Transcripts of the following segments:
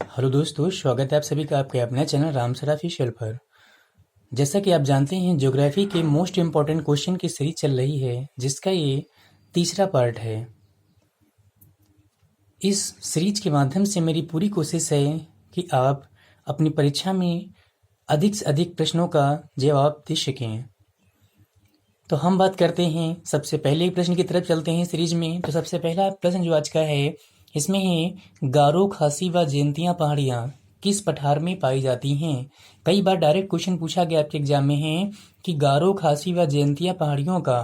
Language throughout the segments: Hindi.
हेलो दोस्तों, स्वागत है आप सभी का आपके अपने चैनल राम सर ऑफिशियल पर। जैसा कि आप जानते हैं, ज्योग्राफी के मोस्ट इम्पॉर्टेंट क्वेश्चन की सीरीज चल रही है, जिसका ये तीसरा पार्ट है। इस सीरीज के माध्यम से मेरी पूरी कोशिश है कि आप अपनी परीक्षा में अधिक से अधिक प्रश्नों का जवाब दे सकें। तो हम बात करते हैं, सबसे पहले प्रश्न की तरफ चलते हैं सीरीज में। तो सबसे पहला प्रश्न जो आज का है, इसमें है गारो, खासी व जयंतिया पहाड़ियाँ किस पठार में पाई जाती हैं। कई बार डायरेक्ट क्वेश्चन पूछा गया आपके एग्जाम में है कि गारो, खासी व जयंतिया पहाड़ियों का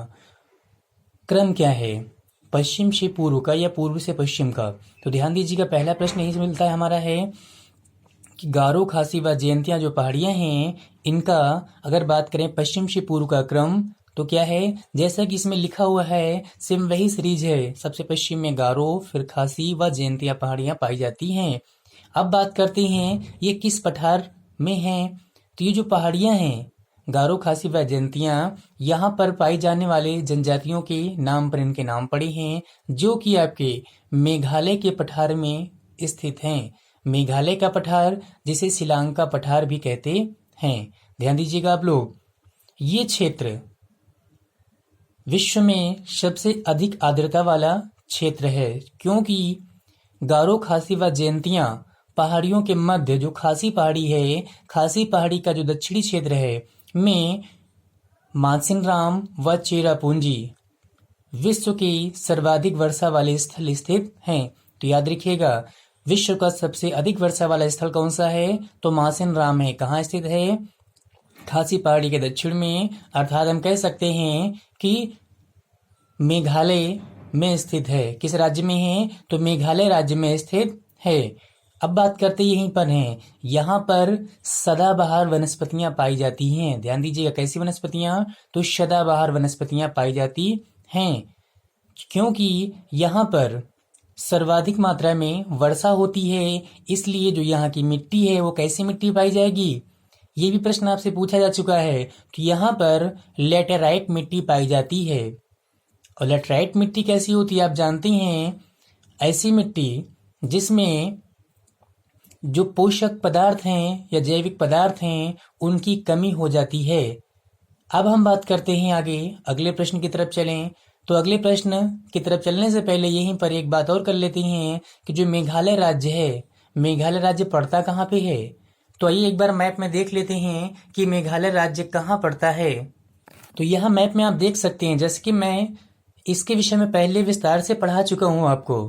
क्रम क्या है, पश्चिम से पूर्व का या पूर्व से पश्चिम का। तो ध्यान दीजिएगा, पहला प्रश्न यही से मिलता है हमारा है कि गारो, खासी व जयंतिया जो पहाड़ियाँ हैं, इनका अगर बात करें पश्चिम से पूर्व का क्रम तो क्या है, जैसा कि इसमें लिखा हुआ है, सेम वही सीरीज है। सबसे पश्चिम में गारो, फिर खासी व जयंतिया पहाड़ियाँ पाई जाती हैं। अब बात करते हैं ये किस पठार में हैं। तो ये जो पहाड़ियाँ हैं, गारो, खासी व जयंतिया, यहाँ पर पाई जाने वाले जनजातियों के नाम पर इनके नाम पड़े हैं, जो कि आपके मेघालय के पठार में स्थित हैं। मेघालय का पठार, जिसे शिलांग का पठार भी कहते हैं। ध्यान दीजिएगा आप लोग, ये क्षेत्र विश्व में सबसे अधिक आर्द्रता वाला क्षेत्र है, क्योंकि गारो, खासी व जयंतिया पहाड़ियों के मध्य जो खासी पहाड़ी है, खासी पहाड़ी का जो दक्षिणी क्षेत्र है में मानसिनराम व चेरापूंजी विश्व के सर्वाधिक वर्षा वाले स्थल स्थित हैं। तो याद रखिएगा, विश्व का सबसे अधिक वर्षा वाला स्थल कौन सा है, तो मानसिनराम है। कहाँ स्थित है, खासी पहाड़ी के दक्षिण में, अर्थात हम कह सकते हैं कि मेघालय में स्थित है। किस राज्य में है, तो मेघालय राज्य में स्थित है। अब बात करते यहीं पर हैं, यहाँ पर सदाबहार वनस्पतियां पाई जाती हैं। ध्यान दीजिएगा, कैसी वनस्पतियां, तो सदाबहार वनस्पतियां पाई जाती हैं, क्योंकि यहाँ पर सर्वाधिक मात्रा में वर्षा होती है, इसलिए जो यहाँ की मिट्टी है वो कैसी मिट्टी पाई जाएगी। ये भी प्रश्न आपसे पूछा जा चुका है कि यहाँ पर लेटेराइट मिट्टी पाई जाती है। और लेटेराइट मिट्टी कैसी होती है, आप जानते हैं, ऐसी मिट्टी जिसमें जो पोषक पदार्थ हैं या जैविक पदार्थ हैं, उनकी कमी हो जाती है। अब हम बात करते हैं आगे, अगले प्रश्न की तरफ चलें। तो अगले प्रश्न की तरफ चलने से पहले यहीं पर एक बात और कर लेते हैं कि जो मेघालय राज्य है, मेघालय राज्य पड़ता कहाँ पे है। तो आइए एक बार मैप में देख लेते हैं कि मेघालय राज्य कहाँ पड़ता है। तो यह मैप में आप देख सकते हैं, जैसे कि मैं इसके विषय में पहले विस्तार से पढ़ा चुका हूँ आपको।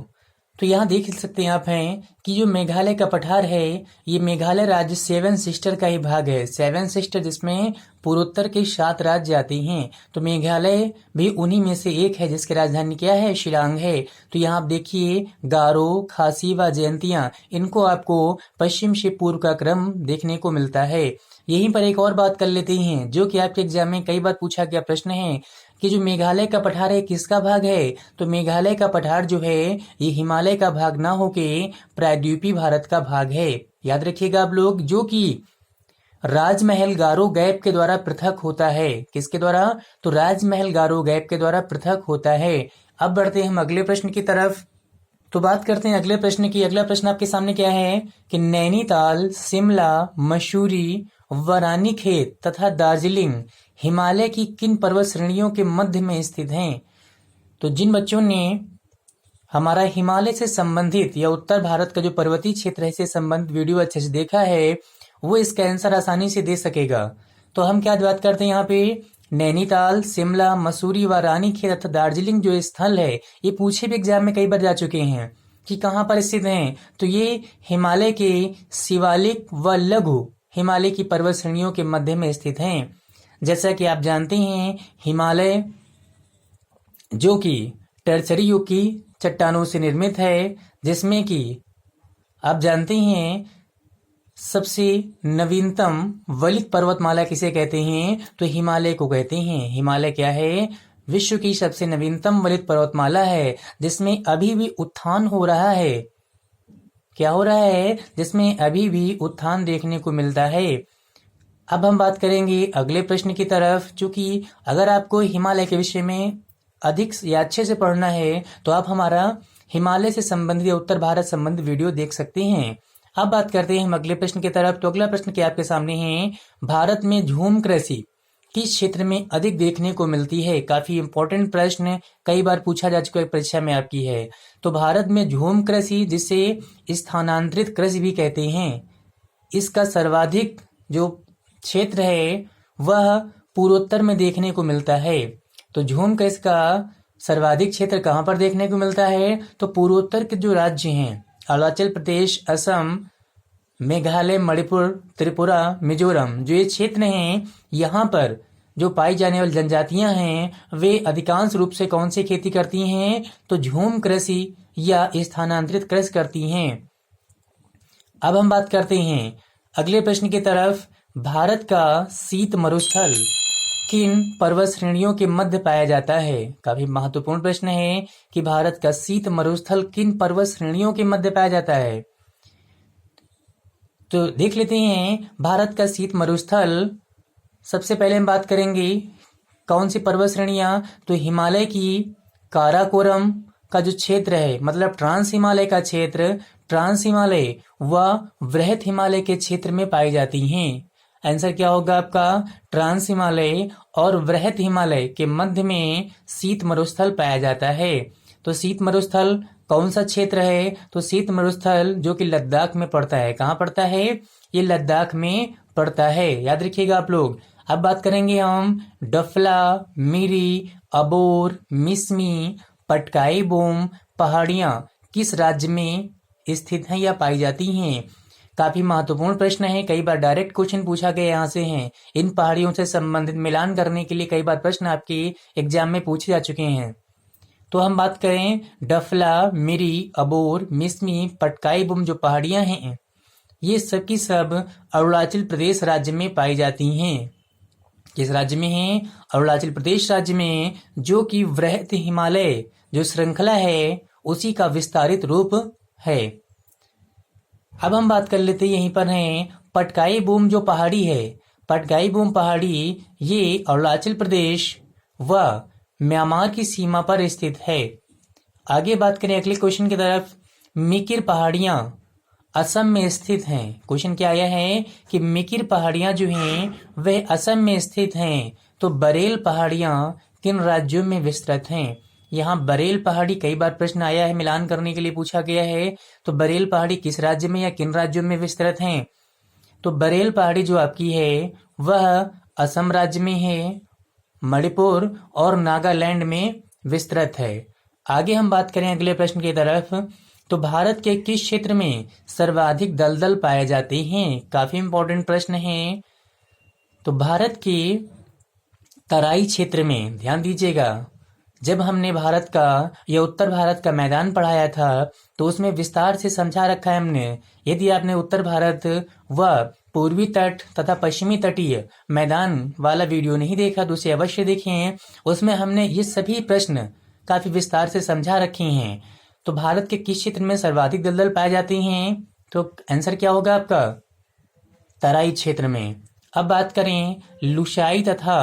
तो यहाँ देख सकते हैं आप हैं कि जो मेघालय का पठार है, ये मेघालय राज्य सेवन सिस्टर का ही भाग है। सेवन सिस्टर, जिसमें पूर्वोत्तर के 7 राज्य आते हैं। तो मेघालय भी उन्हीं में से एक है, जिसकी राजधानी क्या है, शिलांग है। तो यहाँ आप देखिए, गारो, खासी व जयंतिया, इनको आपको पश्चिम से पूर्व का क्रम देखने को मिलता है। यहीं पर एक और बात कर लेते हैं, जो कि आपके एग्जाम में कई बार पूछा गया प्रश्न है कि जो मेघालय का पठार है किसका भाग है। तो मेघालय का पठार जो है, ये हिमालय का भाग ना होके प्रायद्वीपीय भारत का भाग है। याद रखिएगा आप लोग, जो कि राजमहल गारो गैप के द्वारा पृथक होता है। किसके द्वारा, तो राजमहल गारो गैप के द्वारा पृथक होता है। अब बढ़ते हैं हम अगले प्रश्न की तरफ। तो बात करते हैं अगले प्रश्न की। अगला प्रश्न आपके सामने क्या है कि नैनीताल, शिमला, मसूरी व रानीखेत तथा दार्जिलिंग हिमालय की किन पर्वत श्रेणियों के मध्य में स्थित हैं। तो जिन बच्चों ने हमारा हिमालय से संबंधित या उत्तर भारत का जो पर्वतीय क्षेत्र है से संबंधित वीडियो अच्छे से देखा है, वो इसका आंसर आसानी से दे सकेगा। तो हम क्या बात करते हैं यहाँ पे, नैनीताल, शिमला, मसूरी व रानीखेत तथा दार्जिलिंग जो स्थल है, ये पूछे भी एग्जाम में कई बार जा चुके हैं कि कहाँ पर स्थित हैं। तो ये हिमालय के शिवालिक व लघु हिमालय की पर्वत श्रेणियों के मध्य में स्थित हैं। जैसा कि आप जानते हैं, हिमालय जो कि टर्सरी युग की चट्टानों से निर्मित है, जिसमें कि आप जानते हैं सबसे नवीनतम वलित पर्वतमाला किसे कहते हैं, तो हिमालय को कहते हैं। हिमालय क्या है, विश्व की सबसे नवीनतम वलित पर्वतमाला है, जिसमें अभी भी उत्थान हो रहा है। क्या हो रहा है, जिसमें अभी भी उत्थान देखने को मिलता है। अब हम बात करेंगे अगले प्रश्न की तरफ, चूंकि अगर आपको हिमालय के विषय में अधिक या अच्छे से पढ़ना है, तो आप हमारा हिमालय से संबंधित या उत्तर भारत संबंधित वीडियो देख सकते हैं। अब बात करते हैं हम अगले प्रश्न की तरफ। तो अगला प्रश्न क्या आपके सामने है, भारत में झूम कृषि किस क्षेत्र में अधिक देखने को मिलती है? काफी इंपॉर्टेंट प्रश्न, कई बार पूछा जा चुका है परीक्षा में आपकी है। तो भारत में झूम कृषि, जिसे स्थानांतरित कृषि भी कहते हैं, इसका सर्वाधिक जो क्षेत्र है वह पूर्वोत्तर में देखने को मिलता है। तो झूम कृषि का सर्वाधिक क्षेत्र कहाँ पर देखने को मिलता है? तो पूर्वोत्तर के जो राज्य हैं, अरुणाचल प्रदेश, असम, मेघालय, मणिपुर, त्रिपुरा, मिजोरम, जो ये क्षेत्र हैं, यहाँ पर जो पाई जाने वाली जनजातियां हैं वे अधिकांश रूप से कौन सी खेती करती हैं? तो झूम कृषि या स्थानांतरित कृषि करती हैं। अब हम बात करते हैं अगले प्रश्न की तरफ। भारत का शीत मरुस्थल किन पर्वत श्रेणियों के मध्य पाया जाता है? काफी महत्वपूर्ण प्रश्न है कि भारत का शीत मरुस्थल किन पर्वत श्रेणियों के मध्य पाया जाता है। तो देख लेते हैं भारत का शीत मरुस्थल। सबसे पहले हम बात करेंगे कौन सी पर्वत श्रेणियां? तो हिमालय की काराकोरम का जो क्षेत्र है, मतलब ट्रांस हिमालय का क्षेत्र, ट्रांस हिमालय व वृहत हिमालय के क्षेत्र में पाई जाती हैं। आंसर क्या होगा आपका? ट्रांस हिमालय और वृहत हिमालय के मध्य में शीत मरुस्थल पाया जाता है। तो शीत मरुस्थल कौन सा क्षेत्र है? तो शीत मरुस्थल जो कि लद्दाख में पड़ता है। कहाँ पड़ता है? ये लद्दाख में पड़ता है, याद रखिएगा आप लोग। अब बात करेंगे हम डफला, मिरी, अबोर, मिसमी, पटकाई बोम पहाड़ियां किस राज्य में स्थित हैं या पाई जाती हैं? काफी महत्वपूर्ण प्रश्न है, कई बार डायरेक्ट क्वेश्चन पूछा गया यहाँ से है। इन पहाड़ियों से संबंधित मिलान करने के लिए कई बार प्रश्न आपके एग्जाम में पूछे जा चुके हैं। तो हम बात करें डफला, मिरी, अबोर, मिसमी, पटकाई बुम जो पहाड़ियां हैं, ये सब की सब अरुणाचल प्रदेश राज्य में पाई जाती हैं। किस राज्य में है? अरुणाचल प्रदेश राज्य में, जो कि वृहत हिमालय जो श्रृंखला है उसी का विस्तारित रूप है। अब हम बात कर लेते यहीं पर हैं पटकाई बूम जो पहाड़ी है। पटकाई बूम पहाड़ी ये अरुणाचल प्रदेश व म्यांमार की सीमा पर स्थित है। आगे बात करें अगले क्वेश्चन की तरफ। मिकिर पहाड़ियां असम में स्थित हैं। क्वेश्चन क्या आया है कि मिकिर पहाड़ियां जो हैं वह असम में स्थित हैं। तो बरेल पहाड़ियां किन राज्यों में विस्तृत हैं? यहाँ बरेल पहाड़ी कई बार प्रश्न आया है, मिलान करने के लिए पूछा गया है। तो बरेल पहाड़ी किस राज्य में या किन राज्यों में विस्तृत हैं? तो बरेल पहाड़ी जो आपकी है वह असम राज्य में है, मणिपुर और नागालैंड में विस्तृत है। आगे हम बात करें अगले प्रश्न की तरफ। तो भारत के किस क्षेत्र में सर्वाधिक दलदल पाए जाते हैं? काफी इंपॉर्टेंट प्रश्न है। तो भारत के तराई क्षेत्र में, ध्यान दीजिएगा, जब हमने भारत का या उत्तर भारत का मैदान पढ़ाया था तो उसमें विस्तार से समझा रखा है हमने। यदि आपने उत्तर भारत व पूर्वी तट तथा पश्चिमी तटीय मैदान वाला वीडियो नहीं देखा तो उसे अवश्य देखें। उसमें हमने ये सभी प्रश्न काफी विस्तार से समझा रखे हैं। तो भारत के किस क्षेत्र में सर्वाधिक दलदल पाए जाते हैं? तो आंसर क्या होगा आपका? तराई क्षेत्र में। अब बात करें लुशाई तथा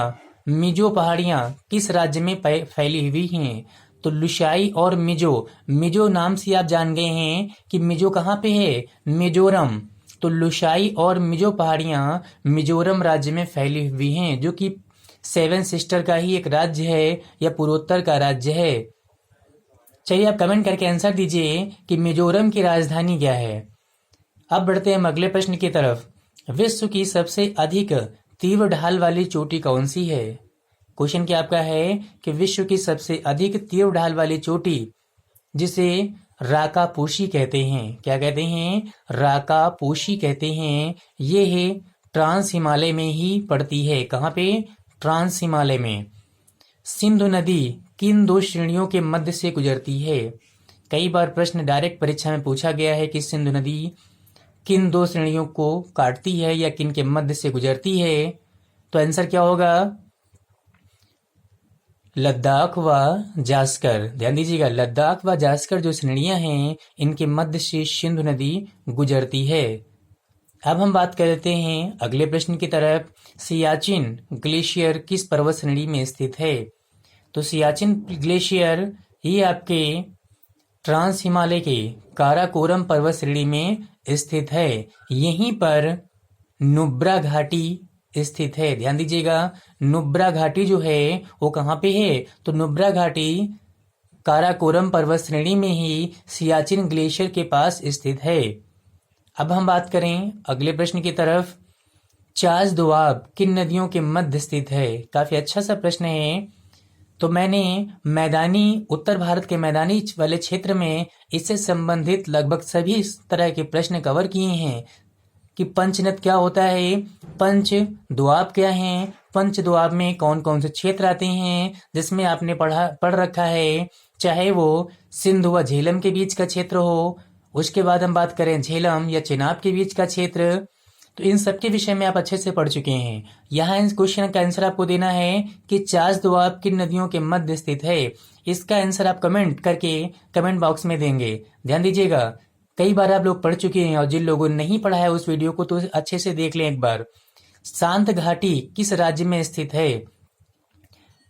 मिजो पहाड़ियां किस राज्य में फैली हुई हैं? तो लुशाई और मिजो नाम से आप जान गए हैं कि मिजो कहाँ पे है? मिजोरम। तो लुशाई और मिजो पहाड़ियां मिजोरम राज्य में फैली हुई हैं, जो कि सेवन सिस्टर का ही एक राज्य है या पूर्वोत्तर का राज्य है। चलिए आप कमेंट करके आंसर दीजिए कि मिजोरम की राजधानी क्या है। अब बढ़ते हैं हम अगले प्रश्न की तरफ। विश्व की सबसे अधिक तीव्र ढाल वाली चोटी कौन सी है? क्वेश्चन क्या आपका है कि विश्व की सबसे अधिक तीव्र ढाल वाली चोटी, जिसे राकापोशी कहते हैं, क्या कहते हैं? राकापोशी कहते हैं। ये है ट्रांस हिमालय में ही पड़ती है। कहाँ पे? ट्रांस हिमालय में। सिंधु नदी किन दो श्रेणियों के मध्य से गुजरती है? कई बार प्रश्न डायरेक्ट परीक्षा में पूछा गया है कि सिंधु नदी किन दो श्रेणियों को काटती है या किन के मध्य से गुजरती है? तो आंसर क्या होगा? लद्दाख व जास्कर। ध्यान दीजिएगा, लद्दाख व जास्कर जो श्रेणियां हैं इनके मध्य से सिंधु नदी गुजरती है। अब हम बात करते हैं अगले प्रश्न की तरफ। सियाचिन ग्लेशियर किस पर्वत श्रेणी में स्थित है? तो सियाचिन ग्लेशियर ये आपके ट्रांस हिमालय के काराकोरम पर्वत श्रेणी में स्थित है। यहीं पर नुब्रा घाटी स्थित है। ध्यान दीजिएगा, नुब्रा घाटी जो है वो कहाँ पे है? तो नुब्रा घाटी काराकोरम पर्वत श्रेणी में ही सियाचिन ग्लेशियर के पास स्थित है। अब हम बात करें अगले प्रश्न की तरफ। चास दोआब किन नदियों के मध्य स्थित है? काफी अच्छा सा प्रश्न है। तो मैंने उत्तर भारत के मैदानी वाले क्षेत्र में इससे संबंधित लगभग सभी तरह के प्रश्न कवर किए हैं कि पंचनद क्या होता है, पंच दोआब क्या है, पंच दोआब में कौन कौन से क्षेत्र आते हैं, जिसमें आपने पढ़ रखा है, चाहे वो सिंध व झेलम के बीच का क्षेत्र हो। उसके बाद हम बात करें झेलम या चेनाब के बीच का क्षेत्र, तो इन सब के विषय में आप अच्छे से पढ़ चुके हैं। यहाँ इस क्वेश्चन का आंसर आपको देना है कि चास दोआब किन नदियों के मध्य स्थित है। इसका आंसर आप कमेंट करके कमेंट बॉक्स में देंगे। ध्यान दीजिएगा, कई बार आप लोग पढ़ चुके हैं और जिन लोगों ने नहीं पढ़ा है उस वीडियो को तो अच्छे से देख लें एक बार। शांत घाटी किस राज्य में स्थित है?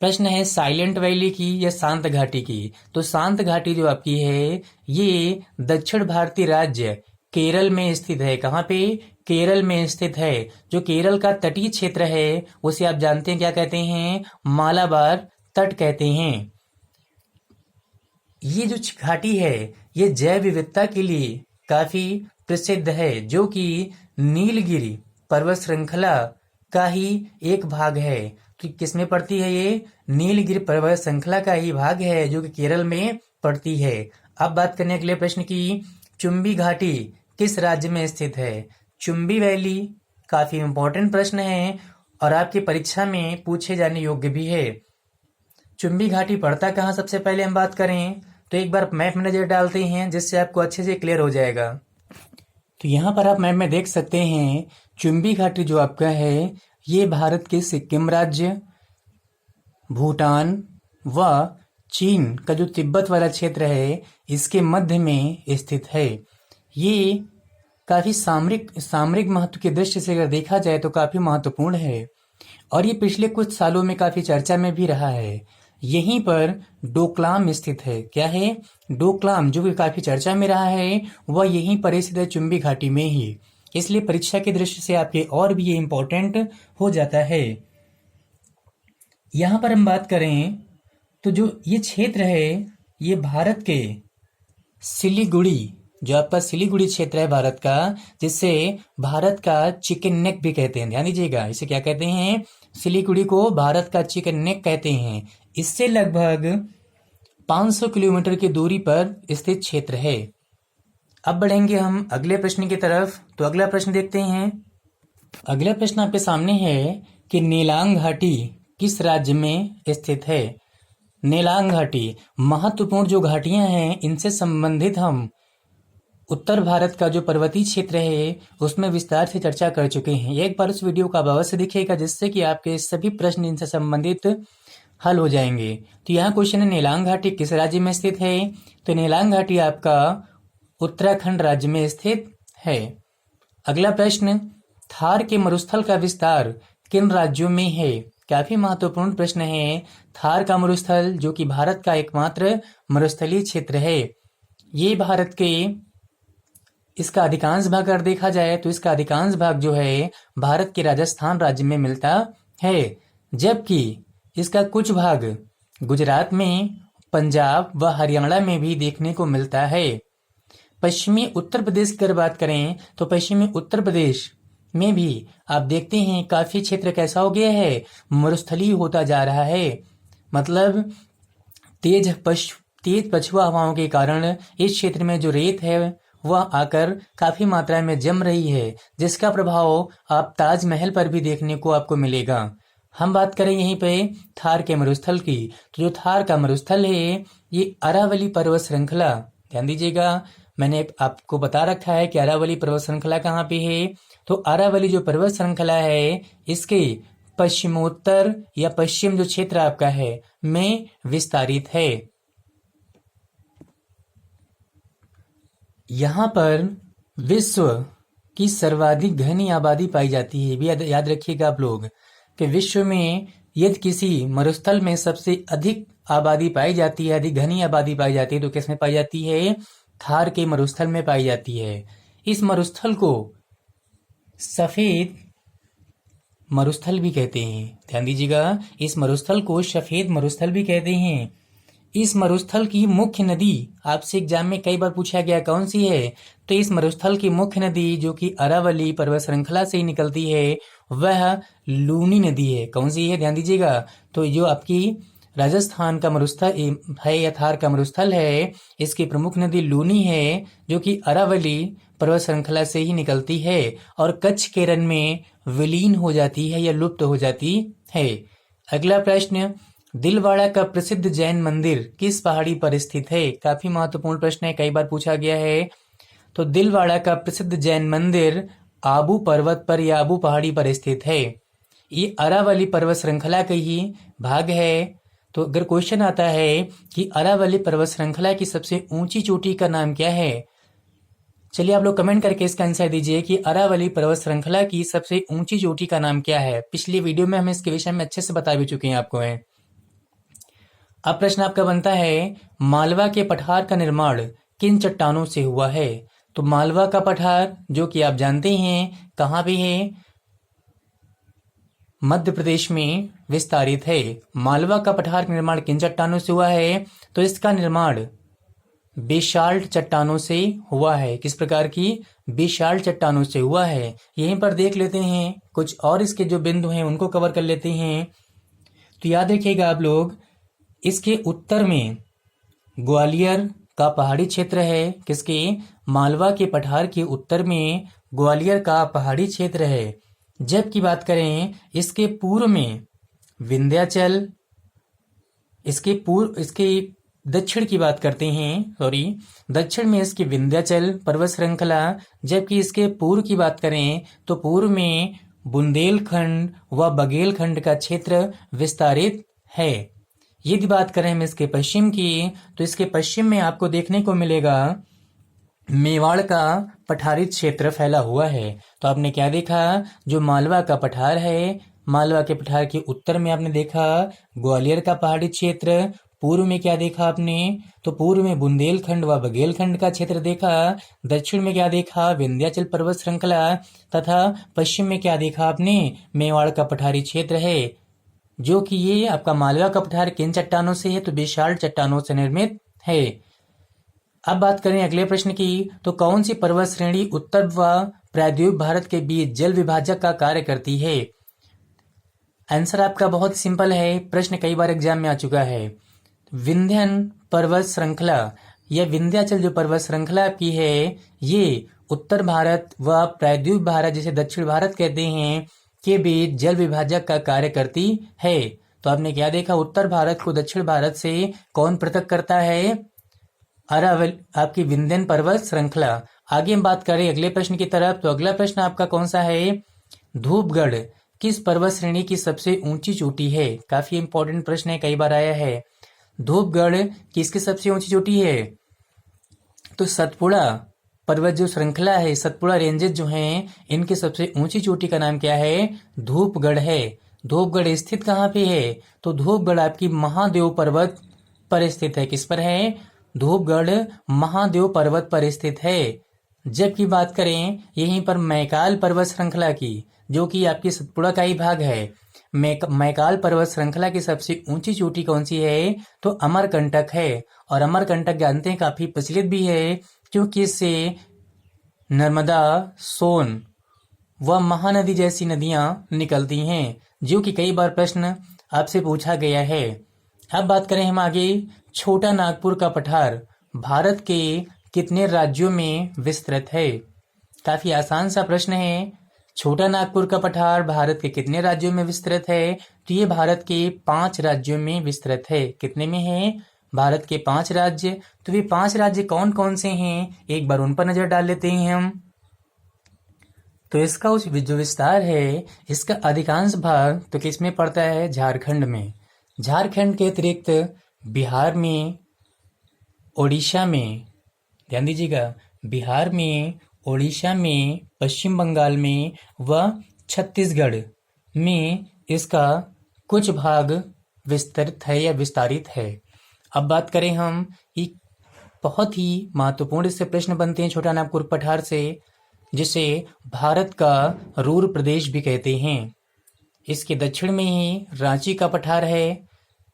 प्रश्न है साइलेंट वैली की या शांत घाटी की। तो शांत घाटी जो आपकी है ये दक्षिण भारतीय राज्य केरल में स्थित है। कहाँ पे? केरल में स्थित है। जो केरल का तटीय क्षेत्र है उसे आप जानते हैं क्या कहते हैं? मालाबार तट कहते हैं। ये जो घाटी है ये जैव विविधता के लिए काफी प्रसिद्ध है, जो कि नीलगिरी पर्वत श्रृंखला का ही एक भाग है। तो किसमें पड़ती है ये? नीलगिरी पर्वत श्रृंखला का ही भाग है जो कि केरल में पड़ती है। अब बात करने अगले प्रश्न की। चुंबी घाटी किस राज्य में स्थित है? चुंबी वैली काफी इंपॉर्टेंट प्रश्न है और आपकी परीक्षा में पूछे जाने योग्य भी है। चुंबी घाटी पड़ता कहाँ? सबसे पहले हम बात करें तो एक बार मैप में नजर डालते हैं जिससे आपको अच्छे से क्लियर हो जाएगा। तो यहाँ पर आप मैप में देख सकते हैं चुंबी घाटी जो आपका है ये भारत के सिक्किम राज्य, भूटान व चीन का जो तिब्बत वाला क्षेत्र है इसके मध्य में स्थित है। ये काफी सामरिक महत्व की दृष्टि से अगर देखा जाए तो काफी महत्वपूर्ण है और ये पिछले कुछ सालों में काफी चर्चा में भी रहा है। यहीं पर डोकलाम स्थित है। क्या है? डोकलाम, जो कि काफी चर्चा में रहा है, वह यहीं पर स्थित है चुंबी घाटी में ही। इसलिए परीक्षा की दृष्टि से आपके और भी ये इम्पोर्टेंट हो जाता है। यहाँ पर हम बात करें तो जो ये क्षेत्र है ये भारत के सिलीगुड़ी, जो आपका सिलीगुड़ी क्षेत्र है भारत का, जिससे भारत का चिकन नेक भी कहते हैं। ध्यान दीजिएगा, इसे क्या कहते हैं? सिलीगुड़ी को भारत का चिकन नेक कहते हैं। इससे लगभग 500 किलोमीटर की दूरी पर स्थित क्षेत्र है। अब बढ़ेंगे हम अगले प्रश्न की तरफ। तो अगला प्रश्न देखते हैं। अगला प्रश्न आपके सामने है कि नेलांग घाटी किस राज्य में स्थित है? नेलांग घाटी महत्वपूर्ण जो घाटियां हैं इनसे संबंधित हम उत्तर भारत का जो पर्वतीय क्षेत्र है उसमें विस्तार से चर्चा कर चुके हैं। एक बार उस वीडियो का अवश्य देखिएगा जिससे कि आपके सभी प्रश्न इनसे संबंधित हल हो जाएंगे। तो यहाँ क्वेश्चन है नेलांग घाटी किस राज्य में स्थित है? तो नेलांग घाटी आपका उत्तराखंड राज्य में स्थित है। अगला प्रश्न, थार के मरुस्थल का विस्तार किन राज्यों में है? काफी महत्वपूर्ण प्रश्न है। थार का मरुस्थल जो कि भारत का एकमात्र मरुस्थलीय क्षेत्र है, ये भारत के इसका अधिकांश भाग अगर देखा जाए तो इसका अधिकांश भाग जो है भारत के राजस्थान राज्य में मिलता है, जबकि इसका कुछ भाग गुजरात में, पंजाब व हरियाणा में भी देखने को मिलता है। पश्चिमी उत्तर प्रदेश की अगर बात करें तो पश्चिमी उत्तर प्रदेश में भी आप देखते हैं काफी क्षेत्र कैसा हो गया है? मरुस्थलीय होता जा रहा है। मतलब तेज पछुआ हवाओं के कारण इस क्षेत्र में जो रेत है वह आकर काफी मात्रा में जम रही है, जिसका प्रभाव आप ताजमहल पर भी देखने को आपको मिलेगा। हम बात करें यहीं पे थार के मरुस्थल की, तो जो थार का मरुस्थल है ये अरावली पर्वत श्रृंखला, ध्यान दीजिएगा मैंने आपको बता रखा है कि अरावली पर्वत श्रृंखला कहाँ पे है। तो अरावली जो पर्वत श्रृंखला है इसके पश्चिमोत्तर या पश्चिम जो क्षेत्र आपका है में विस्तारित है। यहाँ पर विश्व की सर्वाधिक घनी आबादी पाई जाती है। भी याद रखिएगा आप लोग कि विश्व में यदि किसी मरुस्थल में सबसे अधिक आबादी पाई जाती है, अधिक घनी आबादी पाई जाती है, तो किसमें पाई जाती है? थार के मरुस्थल में पाई जाती है। इस मरुस्थल को सफेद मरुस्थल भी कहते हैं। ध्यान दीजिएगा, इस मरुस्थल को सफेद मरुस्थल भी कहते हैं। इस मरुस्थल की मुख्य नदी आपसे एग्जाम में कई बार पूछा गया कौन सी है, तो इस मरुस्थल की मुख्य नदी जो कि अरावली पर्वत श्रृंखला से ही निकलती है वह लूनी नदी है। कौन सी है? ध्यान दीजिएगा, तो जो आपकी राजस्थान का मरुस्थल है या थार का मरुस्थल है, इसकी प्रमुख नदी लूनी है जो कि अरावली पर्वत श्रृंखला से ही निकलती है और कच्छ के रण में विलीन हो जाती है या लुप्त हो जाती है। अगला प्रश्न, दिलवाड़ा का प्रसिद्ध जैन मंदिर किस पहाड़ी पर स्थित है? काफी महत्वपूर्ण प्रश्न है, कई बार पूछा गया है। तो दिलवाड़ा का प्रसिद्ध जैन मंदिर आबू पर्वत पर या आबू पहाड़ी पर स्थित है। ये अरावली पर्वत श्रृंखला का ही भाग है। तो अगर क्वेश्चन आता है कि अरावली पर्वत श्रृंखला की सबसे ऊंची चोटी का नाम क्या है, चलिए आप लोग कमेंट करके इसका आंसर दीजिए कि अरावली पर्वत श्रृंखला की सबसे ऊंची चोटी का नाम क्या है। पिछली वीडियो में हम इसके विषय में अच्छे से बता भी चुके हैं आपको है। अब प्रश्न आपका बनता है, मालवा के पठार का निर्माण किन चट्टानों से हुआ है? तो मालवा का पठार जो कि आप जानते हैं कहाँ पे है? मध्य प्रदेश में विस्तारित है। मालवा का पठार का निर्माण किन चट्टानों से हुआ है? तो इसका निर्माण बेसाल्ट चट्टानों से हुआ है। किस प्रकार की? बेसाल्ट चट्टानों से हुआ है। यहीं पर देख लेते हैं कुछ और इसके जो बिंदु हैं उनको कवर कर लेते हैं। तो याद रखिएगा आप लोग, इसके उत्तर में ग्वालियर का पहाड़ी क्षेत्र है। किसके? मालवा के पठार के उत्तर में ग्वालियर का पहाड़ी क्षेत्र है। जबकि बात करें इसके पूर्व में विंध्याचल, इसके दक्षिण की बात करते हैं, दक्षिण में इसकी विंध्याचल पर्वत श्रृंखला। जबकि इसके पूर्व की बात करें तो पूर्व में बुंदेलखंड व बघेलखंड का क्षेत्र विस्तारित है। यदि बात करें हम इसके पश्चिम की, तो इसके पश्चिम में आपको देखने को मिलेगा मेवाड़ का पठारी क्षेत्र फैला हुआ है। तो आपने क्या देखा? जो मालवा का पठार है, मालवा के पठार के उत्तर में आपने देखा ग्वालियर का पहाड़ी क्षेत्र। पूर्व में क्या देखा आपने? तो पूर्व में बुंदेलखंड व बघेलखंड का क्षेत्र देखा। दक्षिण में क्या देखा? विंध्याचल पर्वत श्रृंखला। तथा पश्चिम में क्या देखा आपने? मेवाड़ का पठारी क्षेत्र है। जो कि ये आपका मालवा का पठार किन चट्टानों से है? तो बेसाल्ट चट्टानों से निर्मित है। अब बात करें अगले प्रश्न की, तो कौन सी पर्वत श्रेणी उत्तर व प्रायद्वीप भारत के बीच जल विभाजक का कार्य करती है? आंसर आपका बहुत सिंपल है, प्रश्न कई बार एग्जाम में आ चुका है। विंध्यन पर्वत श्रृंखला या विंध्याचल जो पर्वत श्रृंखला आपकी है, ये उत्तर भारत व प्रायद्वीप भारत जिसे दक्षिण भारत कहते हैं के बीच जल विभाजक का कार्य करती है। तो आपने क्या देखा? उत्तर भारत को दक्षिण भारत से कौन पृथक करता है? अरावली आपकी विंध्यन पर्वत श्रृंखला। आगे हम बात करें अगले प्रश्न की तरफ, तो अगला प्रश्न आपका कौन सा है? धूपगढ़ किस पर्वत श्रेणी की सबसे ऊंची चोटी है? काफी इंपॉर्टेंट प्रश्न है, कई बार आया है। धूपगढ़ किसकी सबसे ऊंची चोटी है? तो सतपुड़ा पर्वत जो श्रृंखला है, सतपुड़ा रेंजेस जो हैं, इनकी सबसे ऊंची चोटी का नाम क्या है? धूपगढ़ है। धूपगढ़ स्थित कहाँ पे है? तो धूपगढ़ आपकी महादेव पर्वत पर स्थित है। किस पर है? धूपगढ़ महादेव पर्वत पर स्थित है। जबकि बात करें यहीं पर मैकाल पर्वत श्रृंखला की, जो कि आपकी सतपुड़ा का ही भाग है, मैकाल पर्वत श्रृंखला की सबसे ऊंची चोटी कौन सी है? तो अमरकंटक है। और अमरकंटक जानते हैं काफी प्रचलित भी है, क्योंकि इससे नर्मदा, सोन व महानदी जैसी नदियां निकलती हैं, जो कि कई बार प्रश्न आपसे पूछा गया है। अब बात करें हम आगे, छोटा नागपुर का पठार भारत के कितने राज्यों में विस्तृत है? काफी आसान सा प्रश्न है। छोटा नागपुर का पठार भारत के कितने राज्यों में विस्तृत है? तो ये भारत के 5 राज्यों में विस्तृत है। कितने में है? भारत के 5 राज्य। तो ये 5 राज्य कौन कौन से हैं, एक बार उन पर नजर डाल लेते हैं हम। तो इसका जो विस्तार है, इसका अधिकांश भाग तो किसमें पड़ता है? झारखंड में। झारखंड के अतिरिक्त बिहार में, ओडिशा में, ध्यान दीजिएगा, बिहार में, ओडिशा में, पश्चिम बंगाल में व छत्तीसगढ़ में इसका कुछ भाग विस्तृत है या विस्तारित है। अब बात करें हम, एक बहुत ही महत्वपूर्ण इससे प्रश्न बनते हैं छोटा नागपुर पठार से, जिसे भारत का रूर प्रदेश भी कहते हैं। इसके दक्षिण में ही रांची का पठार है,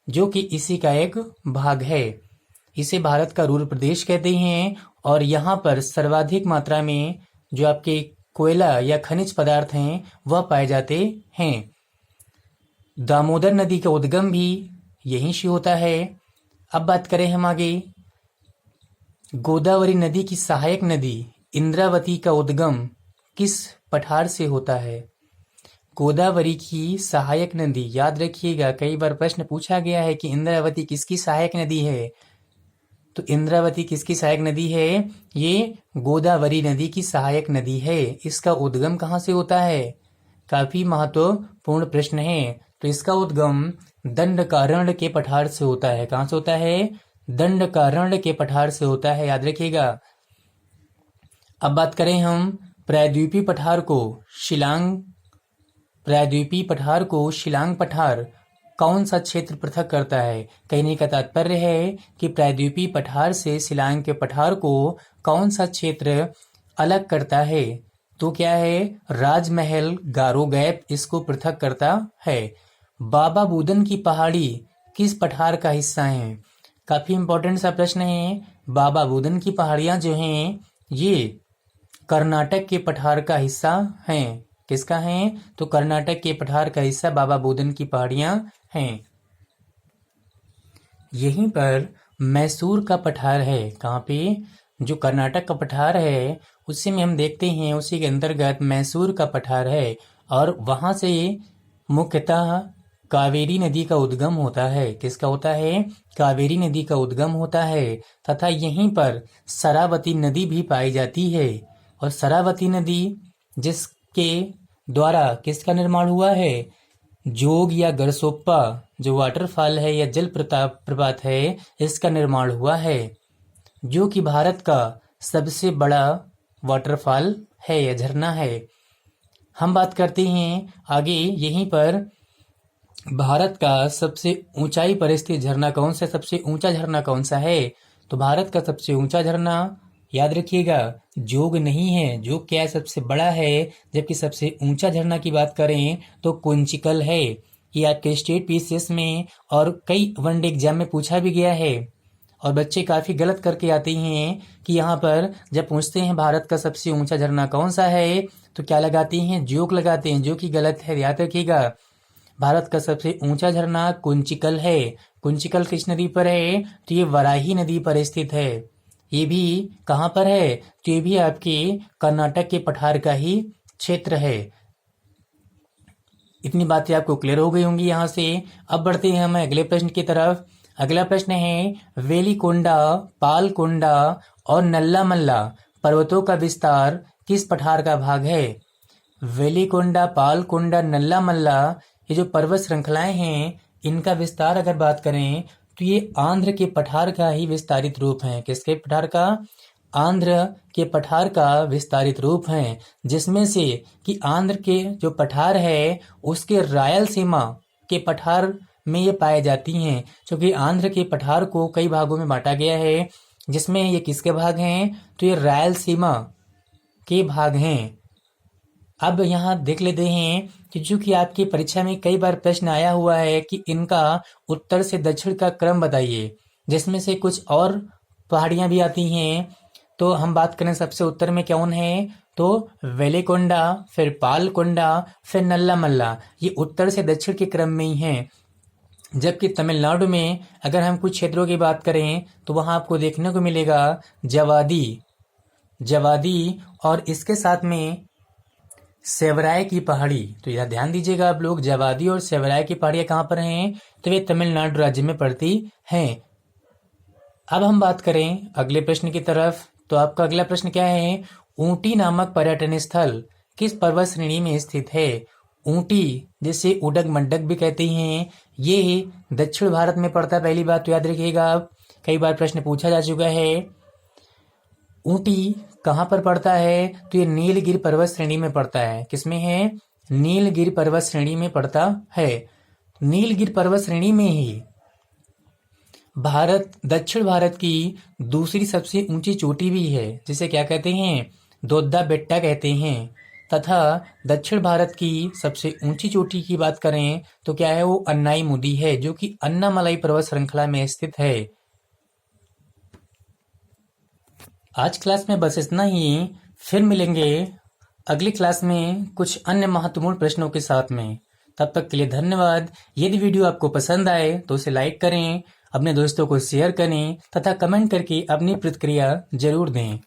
जो कि इसी का एक भाग है। इसे भारत का रूर प्रदेश कहते हैं और यहाँ पर सर्वाधिक मात्रा में जो आपके कोयला या खनिज पदार्थ हैं वह पाए जाते हैं। दामोदर नदी का उद्गम भी यहीं से होता है। अब बात करें हम आगे, गोदावरी नदी की सहायक नदी इंद्रावती का उद्गम किस पठार से होता है? गोदावरी की सहायक नदी, याद रखिएगा कई बार प्रश्न पूछा गया है कि इंद्रावती किसकी सहायक नदी है। तो इंद्रावती किसकी सहायक नदी है? ये गोदावरी नदी की सहायक नदी है। इसका उद्गम कहाँ से होता है? काफी महत्वपूर्ण प्रश्न है। तो इसका उद्गम दंडकारण्य के पठार से होता है। कहाँ से होता है? दंडकारण्य के पठार से होता है, याद रखिएगा। अब बात करें हम प्रायद्वीपीय पठार को, प्रायद्वीपीय पठार को शिलांग पठार कौन सा क्षेत्र पृथक करता है? कहने का तात्पर्य है कि प्रायद्वीपीय पठार से शिलांग के पठार को कौन सा क्षेत्र अलग करता है? तो क्या है? राजमहल गारो गैप इसको पृथक करता है। बाबा बुदन की पहाड़ी किस पठार का हिस्सा है? काफी इंपॉर्टेंट सा प्रश्न है। बाबा बुदन की पहाड़ियां जो हैं ये कर्नाटक के पठार का हिस्सा हैं। किसका है? तो कर्नाटक के पठार का हिस्सा बाबा बुदन की पहाड़ियां हैं। यहीं पर मैसूर का पठार है। कहाँ पे? जो कर्नाटक का पठार है उसी में हम देखते हैं, उसी के अंतर्गत मैसूर का पठार है और वहां से मुख्यतः कावेरी नदी का उद्गम होता है। किसका होता है? कावेरी नदी का उद्गम होता है तथा यहीं पर शरावती नदी भी पाई जाती है। और शरावती नदी जिसके द्वारा किसका निर्माण हुआ है? जोग या गरसोप्पा जो वाटरफॉल है या जल प्रपात है, इसका निर्माण हुआ है, जो कि भारत का सबसे बड़ा वाटरफॉल है या झरना है। हम बात करते हैं आगे, यहीं पर भारत का सबसे ऊंचाई पर स्थित झरना कौन सा, सबसे ऊंचा झरना कौन सा है? तो भारत का सबसे ऊंचा झरना, याद रखिएगा, जोग नहीं है। जोग क्या है? सबसे बड़ा है। जबकि सबसे ऊंचा झरना की बात करें तो कुंचिकल है। ये आपके स्टेट पीसीएस में और कई वनडे एग्जाम में पूछा भी गया है और बच्चे काफी गलत करके आते हैं कि यहाँ पर जब पूछते हैं भारत का सबसे ऊंचा झरना कौन सा है तो क्या लगाते हैं? जोग लगाते हैं, जो कि गलत है। याद रखिएगा, भारत का सबसे ऊंचा झरना कुंचिकल है। कुंचिकल किस नदी पर है? तो ये वराही नदी पर स्थित है। ये भी कहाँ पर है? तो ये भी आपके कर्नाटक के पठार का ही क्षेत्र है। इतनी बातें आपको क्लियर हो गई होंगी यहाँ से। अब बढ़ते हैं हम अगले प्रश्न की तरफ। अगला प्रश्न है, वेलिकोंडा, पालकोंडा और नल्ला मल्ला पर्वतों का विस्तार किस पठार का भाग है? वेलिकोंडा, पालकोंडा, नल्ला मल्ला ये जो पर्वत श्रृंखलाएं हैं, इनका विस्तार अगर बात करें तो ये आंध्र के पठार का ही विस्तारित रूप है। किसके पठार का? आंध्र के पठार का विस्तारित रूप है, जिसमें से कि आंध्र के जो पठार है उसके रायलसीमा के पठार में ये पाए जाती हैं। क्योंकि आंध्र के पठार को कई भागों में बांटा गया है, जिसमें ये किसके भाग हैं? तो ये रायलसीमा के भाग हैं। अब यहाँ देख लेते हैं कि चूंकि आपकी परीक्षा में कई बार प्रश्न आया हुआ है कि इनका उत्तर से दक्षिण का क्रम बताइए, जिसमें से कुछ और पहाड़ियां भी आती हैं। तो हम बात करें सबसे उत्तर में कौन है? तो वेलिकोंडा, फिर पालकोंडा, फिर नल्ला मल्ला, ये उत्तर से दक्षिण के क्रम में ही हैं। जबकि तमिलनाडु में अगर हम कुछ क्षेत्रों की बात करें तो वहां आपको देखने को मिलेगा जवादी और इसके साथ में सेवराय की पहाड़ी। तो यह ध्यान दीजिएगा आप लोग, जवादी और सेवराय की पहाड़ियां कहाँ पर हैं? तो वे तमिलनाडु राज्य में पड़ती हैं। अब हम बात करें अगले प्रश्न की तरफ। तो आपका अगला प्रश्न क्या है? ऊटी नामक पर्यटन स्थल किस पर्वत श्रेणी में स्थित है? ऊटी, जिसे उडग मंडक भी कहते हैं, ये दक्षिण भारत में पड़ता है। पहली बात तो याद रखिएगा आप, कई बार प्रश्न पूछा जा चुका है। ऊटी कहाँ पर पड़ता है? तो ये नीलगिरी पर्वत श्रेणी में पड़ता है। किसमें है? नीलगिरी पर्वत श्रेणी में पड़ता है। नीलगिरी पर्वत श्रेणी में ही दक्षिण भारत की दूसरी सबसे ऊंची चोटी भी है, जिसे क्या कहते हैं, दोद्दा बेट्टा कहते हैं। तथा दक्षिण भारत की सबसे ऊंची चोटी की बात करें तो क्या है, वो अन्नाईमुदी है, जो कि अन्नामलाई पर्वत श्रृंखला में स्थित है। आज क्लास में बस इतना ही। फिर मिलेंगे अगली क्लास में कुछ अन्य महत्वपूर्ण प्रश्नों के साथ में। तब तक के लिए धन्यवाद। यदि वीडियो आपको पसंद आए तो उसे लाइक करें, अपने दोस्तों को शेयर करें तथा कमेंट करके अपनी प्रतिक्रिया जरूर दें।